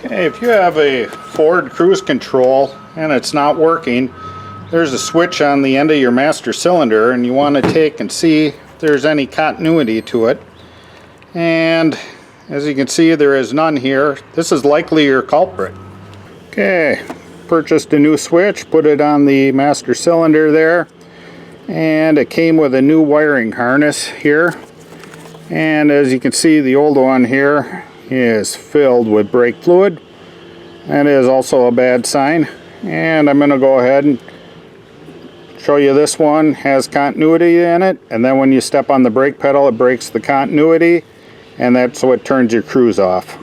Hey, if you have a Ford cruise control and it's not working, there's a switch on the end of your master cylinder and you want to take and see if there's any continuity to it. And as you can see, there is none here. This is likely your culprit. Okay, purchased a new switch, put it on the master cylinder there, and it came with a new wiring harness here. And as you can see, the old one here is filled with brake fluid. That is also a bad sign. And I'm going to go ahead and show you this one has continuity in it, and then when you step on the brake pedal it breaks the continuity, and that's what turns your cruise off.